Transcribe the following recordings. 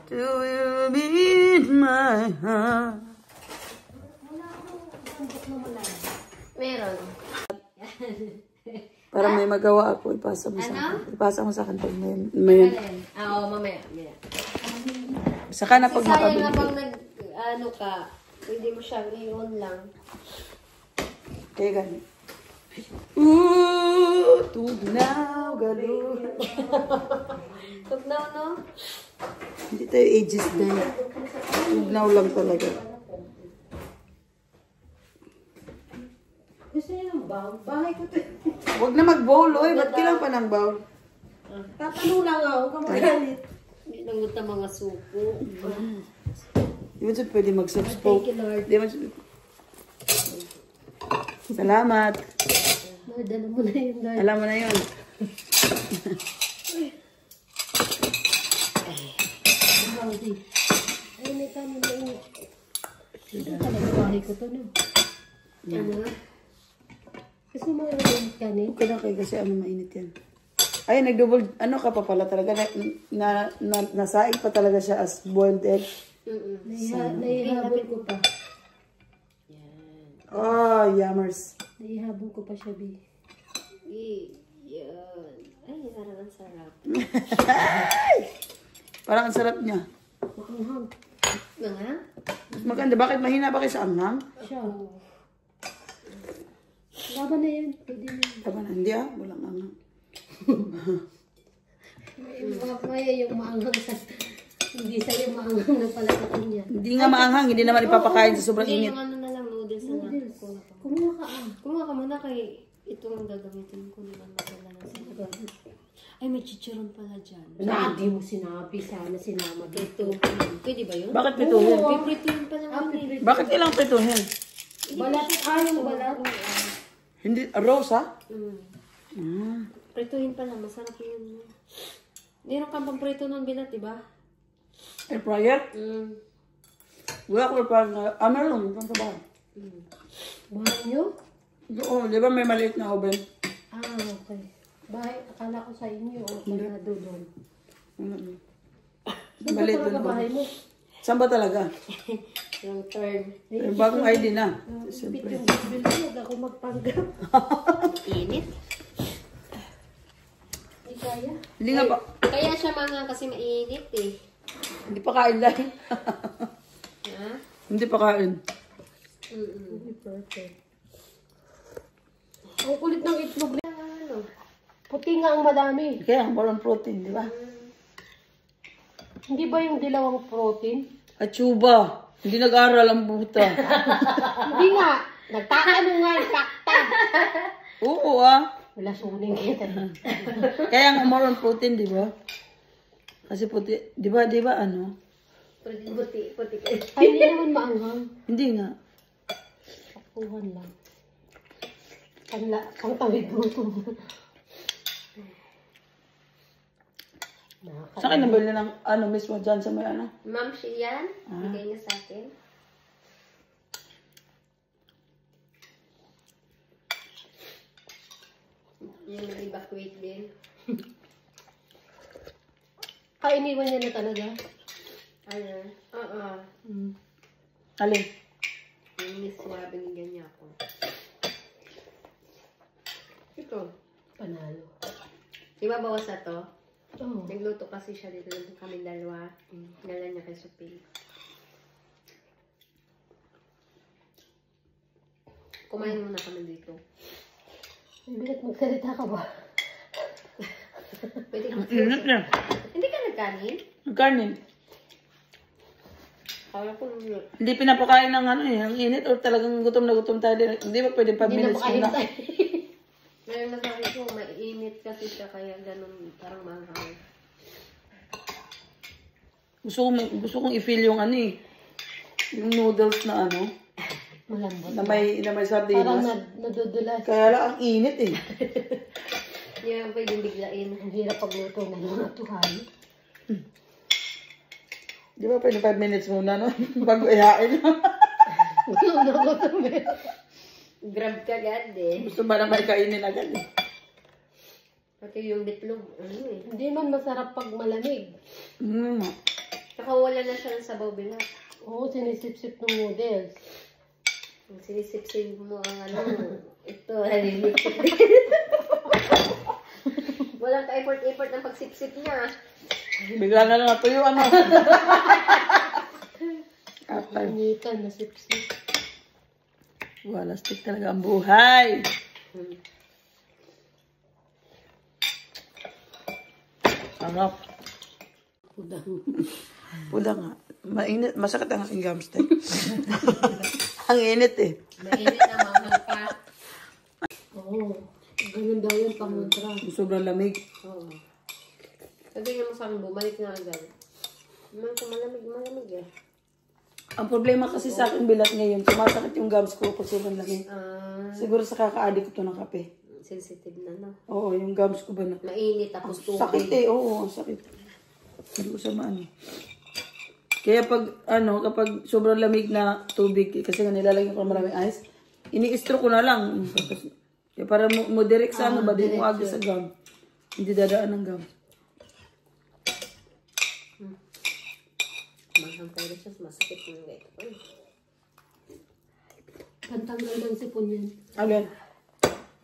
Do you beat my heart? Meron. Para may magawa ako, ipasa mo sa akin. Ipasa mo sa akin pag may... Oo, mamaya. Saka na pag sayang na pang ano ka, hindi mo siya i-on lang. Kaya ganun. Ooh, tugnaw, galo. Tugnaw, no? Hindi tayo ages na yun. Tugnaw lang talaga. Gusto niyo ng bowl? Bahay ko to. Huwag na mag-bowl, oy. Ba't kailan pa ng bowl? Tatanong lang ako, kamagalit. Hindi nangut na mga suko. Di ba siya pwede mag-subspoke? Thank you, Lord. Di ba siya... Salamat. Dala mo na yun, Lord. Alam mo na yun. Ay, may kanin na yun. Ito talaga bahay ko to, no? Ano? Gusto mo yung kanin? Okay lang kayo kasi ano mainit yan. Ay, nag-double, ano ka pa pala talaga, nasaing pa talaga siya as boiled egg. Naihabol ko pa. Oh, yummers. Naihabol ko pa siya, B. Yan. Ay, parang ang sarap. Parang ang sarap niya. Makanghang. Nga? Mas maganda, bakit mahina ba kayo sa anghang? Siya. Laban na yan. Pwede na yan. Tama na, hindi ah, walang anghang. Maya yung maanghang sa... Hindi sa'yo maanghang na pala sa kanya. Hindi nga maanghang, hindi naman ipapakain sa sobrang init. Yung ano na lang, noodles na lang. Kumuha ka ah. Kumuha ka muna kay ito ang gagamitin ko naman madala na sa ay, may chicharon pala dyan. Hindi mo sinabi. Sana sinama dito. Pwede ba yun? Bakit pituhin? Pipituhin pa lang yun eh. Bakit kailang pituhin? Balat. Yung balat. Hindi, rose ha? Prituhin pa lang. Masarap yun. Meron kang pang prito ng bilat, diba? Air fryer? Wala ko parang, meron. Meron sa bahay. Bahay nyo? Oo, di ba may maliit na oven? Ah, okay. Bahay, akala ko sa inyo o sa doon. Maliit talaga doon. bahay mo? Saan ba talaga? Long term. Bagong ID na. Ipit Siyempre. yung bibil ko, huwag ako magpanggap. Init? Hindi kaya. Hindi nga ba? Kaya siya mga kasi mainit eh. Hindi pa kain dahil. Ha? Hindi pa kain. Perfect. Ang kulit ng itlog na ano. Puti nga ang madami. Kaya, parang protein, di ba? Hindi ba yung dilawang protein? Achuba. Hindi nag-aral ang buta. Hindi nga. Nagtatanong nga yung fakta. Oo ah. Wala suning kita. Kaya ang more on protein, di ba? Kasi puti, di ba ano? Puti. Ay, hindi naman maanghang. Hindi nga. Sakuhan lang. Pang tawid mo ito. Sa akin nabili ng ano mismo dyan sa may ano? Ma'am, siya yan? Bigay niya sa akin. Yung nag-evacuate din. Iniwan niya na talaga? Ano? Oo. Alin? Yung miss mo, binigyan niya ako. Ito. Panalo. Di ba bawas na to? Oo. Nagluto kasi siya dito. Nandun kami dalawa. Nala niya kay Suping. Kumain muna kami dito. Bigat magsalita ka ba? Pwede ka Init na. Hindi ka nagkanin? Nagkanin. Kaya ko Hindi pinapakain ng ano eh. Ang init or talagang gutom na gutom tayo din. Hindi ba pwede 5 minutes muna? Ngayon nasabi ko, mainit kasi siya kaya ganun parang mahal. Gusto kong i-feel yung ano eh. Yung noodles na ano. Malambot. Na may sardinas. Parang nadudulas. Kaya lang ang init eh. Yan pwedeng biglain. Ang hirap pagluto ng mga tuhay. Di ba pwede 5 minutes muna no? Bago ihain. Grab ka agad eh. Gusto ba naman kainin agad eh. Pati yung bitlog, ano eh. Hindi man masarap pag malamig. Mm. Saka makawala na siya ng sabaw bilat. Oo, sinisip-sip ng noodles. Sinisip-sip mo ang ano. Ito, nalilipsip din. Walang ka-effort-effort ng pagsip-sip niya. Bigla na lang natuyo, ano. Kapal. Initan na sip-sip. Wala, stick talaga ang buhay. Sarap. Pudang nga. Mainit. Masakit ang aking gums. Ang init eh. Mainit na mahal pa. Oo. Ganun daw yung pangontra. Sobrang lamig. Oo. Sabi nga mo sa akin, bumalik na agad. Naman ko malamig eh. Ang problema kasi sa akin bilat ngayon, sumasakit yung gums ko pag sobrang lamig. Siguro sa kaka-addict ko ng kape. Sensitive na, no? Oo, yung gums ko ba na. Mainit tapos tubig. Sakit eh, oo, sakit. Hindi ko siya maano. Kaya pag, kapag sobrang lamig na tubig, kasi nga nilalagyan ko maraming ice, ini-stroke ko na lang. Kaya para mo direct sa ba, di mo agad sa gum. Hindi dadaan ng gum. Mahang tayo siya, masakit yung gaya. Pantanggal ng sipon yan. Agad.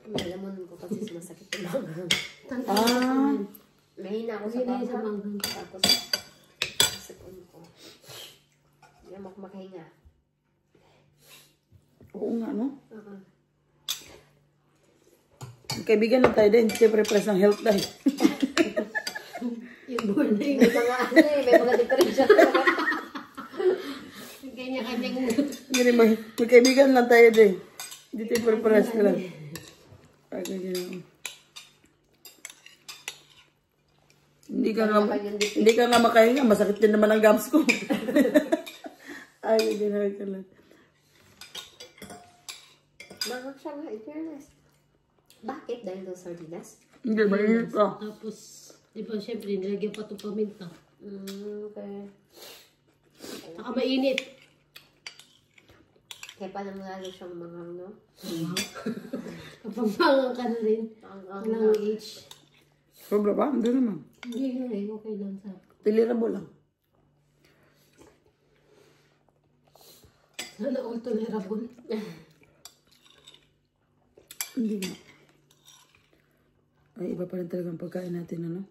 Alam mo ko kasi masakit yung manghang. Mahina ako sa manghang. Tapos, sipon ko. Hindi ako makahinga. Oo nga, no? Kaibigan lang tayo din. Siyempre, press ng health dahil. Yung burning. May mga may mga diferensya. Kanya-kanyang May kaibigan lang tayo din. Hindi tayo press ka lang. Hindi ka nga makahinga. Masakit din naman ang gums ko. Ay, ginawin ka lang. Mahang siya nga, in fairness. Bakit? Dahil ng sardinas? Hindi, mainit ka. Tapos, di ba, syempre, nilagyan pa itong paminta. Okay. Saka mainit. Kaya pala lalo siyang manghang, no? Kapampangan ka na rin. Walang age. Sobra ba? Hindi naman. Hindi nga eh, okay lang sa... Tolerable lang. Sana all tolerable. Hindi nga. Ay, iba pa rin talaga ang pagkain natin, ano?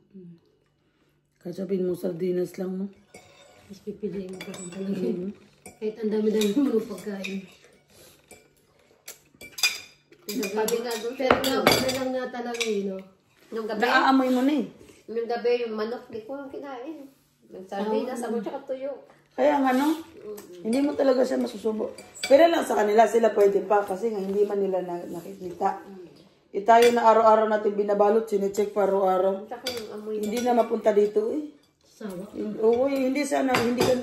Kahit sabihin mo, sardinas lang, no? Mas pipiliin mo pa rin talaga. Kahit ang dami-dami mo pagkain. Sabi nga doon, Pero nga lang nga talaga eh, no? Nung gabi, Naaamoy mo na eh. yung gabi, yung manok, di ko lang kinain. Yung sardinas, ako tsaka tuyo. Kaya nga, no? Hindi mo talaga siya masusubo. Pero lang sa kanila, sila pwede pa kasi nga hindi man nila nakikita. Tayo na araw-araw natin binabalot, sinecheck pa araw-araw. Tsaka yung amoy. Hindi na mapunta dito eh. Sawa. Oo, hindi sana, hindi ka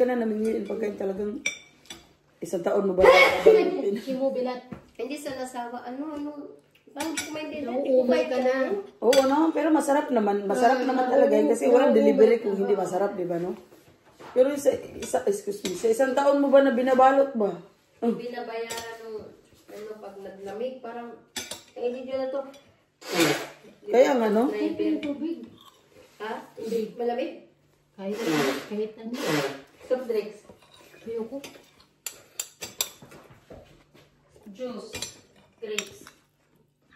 na namimili pagkain talagang isang taon mo ba? Kimubilat. Hindi sa nasawa, parang kumaintindihan. Nauumay ka na. Oo, no? Pero masarap naman. Masarap naman talaga yun kasi walang delivery kung hindi masarap, di ba, no? Pero sa isang taon mo ba na binabalot ba? Binabayaran nung pag naglamig, parang, hindi nyo na to. Kaya nga, no? Ito yung tubig. Ha? Hindi. Malamig? Kahit ano. Soft drinks. Ayoko. Juice. Grapes.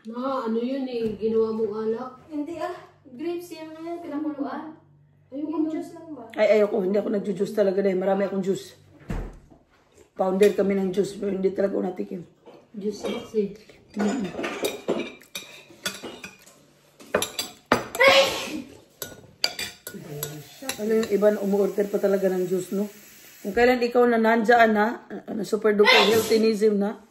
Ano yun eh, ginawa mong alak. Hindi grapes yan ngayon, pinakuluan. Ayoko Yung na. juice lang ba? Ay, ayoko. Hindi ako nag-juice talaga dahil marami akong juice. Pounder kami ng juice pero hindi talaga ako natikim. Juice box eh. Ano yung iba na umu-order pa talaga ng juice, no? Kung kailan ikaw na nandyan na, super duper healthinism na,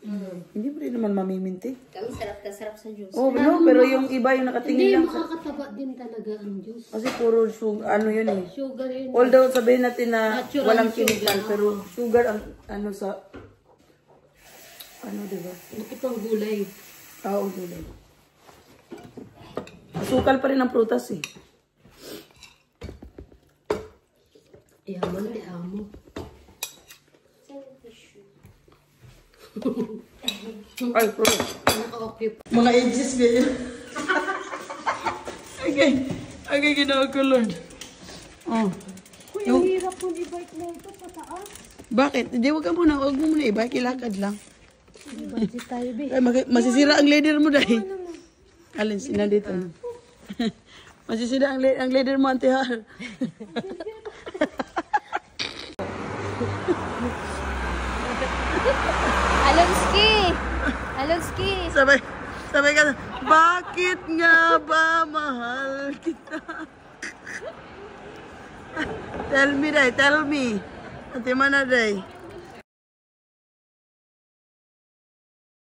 hindi mo rin naman mamiminti. Kami sarap sa juice. Oh, no, pero yung iba yung nakatingin Hindi, lang. makakataba din talaga ang juice. Kasi puro sugar, ano yun eh. Sugar yun. Although sabihin natin na Natural walang sugar. chemical, pero sugar ang ano sa, diba? Ito ang gulay. Oo, gulay. Sukal pa rin ang prutas eh. Yaman, di amo. Ay, bro. Naka-okay pa. Mga ages ganyan. Okay, ginawa ko, Lord. Oh. kung i-bike na ito pataas. Bakit? Hindi, wag mo muna i-bike, ilakad lang. Budget tayo, be. Ay, masisira ang leader mo dahil. Alin, sinandito. Masisira ang leader mo, Ate Har. Alonski! Alonski! Sabay ka, bakit nga ba mahal kita? Tell me, Ate Mana, day.